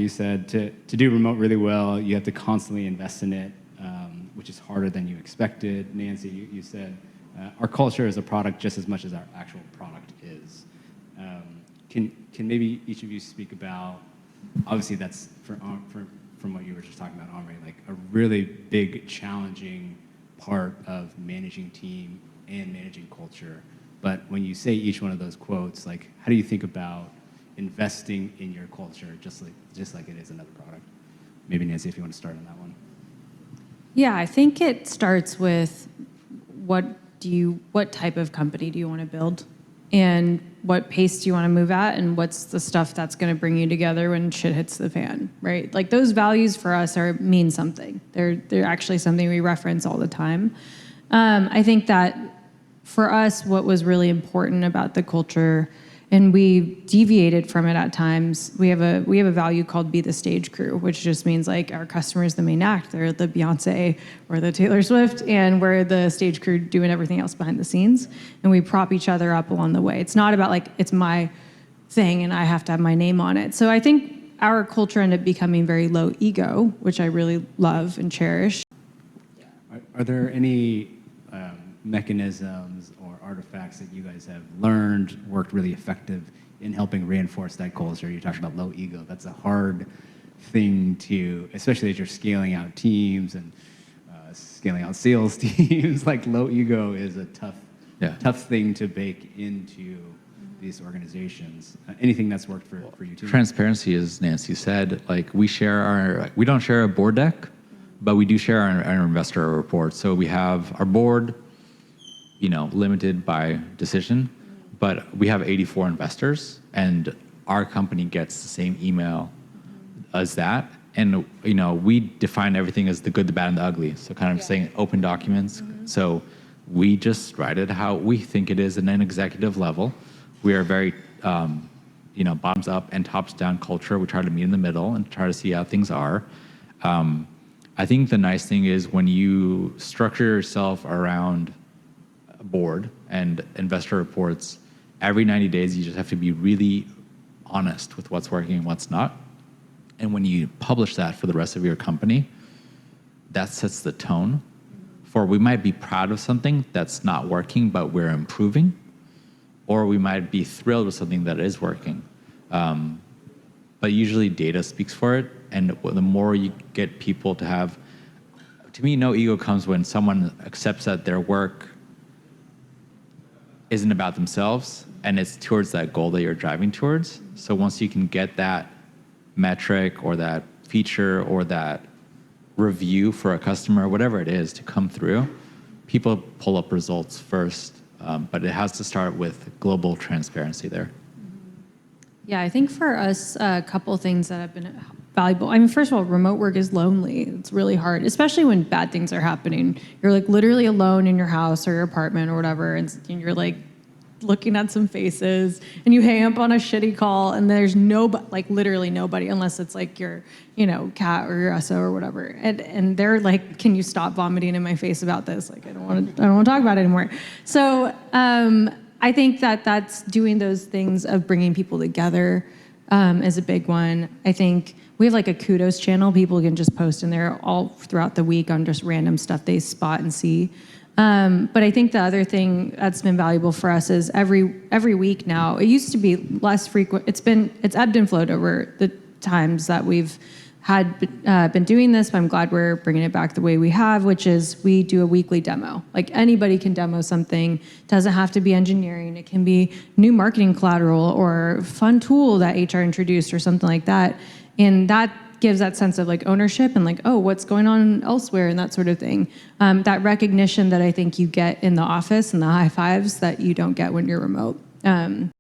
you said to do remote really well, you have to constantly invest in it, which is harder than you expected. Nancy, you said our culture is a product just as much as our actual product is. Can maybe each of you speak about, obviously that's from what you were just talking about, Omri, like a really big, challenging part of managing team and managing culture. But when you say each one of those quotes, like how do you think about investing in your culture just like it is another product? Maybe Nancy, if you want to start on that one. Yeah, I think it starts with what type of company do you want to build, and what pace do you want to move at, and what's the stuff that's going to bring you together when shit hits the fan, right? Like those values for us mean something. They're actually something we reference all the time. I think that for us, what was really important about the culture, and we deviated from it at times. We have a value called "Be the Stage Crew," which just means like our customer's the main act. They're the Beyonce or the Taylor Swift, and we're the stage crew doing everything else behind the scenes. And we prop each other up along the way. It's not about like it's my thing and I have to have my name on it. So I think our culture ended up becoming very low ego, which I really love and cherish. Are there any mechanisms or artifacts that you guys have learned worked really effective in helping reinforce that culture? You talked about low ego. That's a hard thing to, especially as you're scaling out teams and scaling out sales teams. Like low ego is a tough thing to bake into these organizations. Anything that's worked for you too? Transparency, as Nancy said, like we don't share a board deck, but we do share our investor report. So we have our board, limited by decision, but we have 84 investors, and our company gets the same email as that. And, we define everything as the good, the bad, and the ugly. So kind of saying open documents. So we just write it how we think it is at an executive level. We are very, bottoms up and tops down culture. We try to meet in the middle and try to see how things are. I think the nice thing is when you structure yourself around a board and investor reports, every 90 days you just have to be really honest with what's working and what's not. And when you publish that for the rest of your company, that sets the tone for we might be proud of something that's not working, but we're improving, or we might be thrilled with something that is working. But usually data speaks for it. And the more you get people to have, to me, no ego comes when someone accepts that their work isn't about themselves and it's towards that goal that you're driving towards. So once you can get that metric or that feature or that review for a customer, whatever it is, to come through, people pull up results first, but it has to start with global transparency there. Yeah, I think for us, a couple of things that have been valuable. I mean, first of all, remote work is lonely. It's really hard, especially when bad things are happening. You're like literally alone in your house or your apartment or whatever, and you're like looking at some faces, and you hang up on a shitty call, and there's literally nobody, unless it's like your, cat or your SO or whatever. And they're like, "Can you stop vomiting in my face about this? Like, I don't want to talk about it anymore." So I think that's doing those things of bringing people together is a big one. I think we have like a kudos channel. People can just post in there all throughout the week on just random stuff they spot and see. But I think the other thing that's been valuable for us is every week now. It used to be less frequent. It's ebbed and flowed over the times that we've been doing this, but I'm glad we're bringing it back the way we have, which is we do a weekly demo. Like anybody can demo something. It doesn't have to be engineering. It can be new marketing collateral or fun tool that HR introduced or something like that. And that gives that sense of like ownership and like, oh, what's going on elsewhere and that sort of thing. That recognition that I think you get in the office and the high fives that you don't get when you're remote.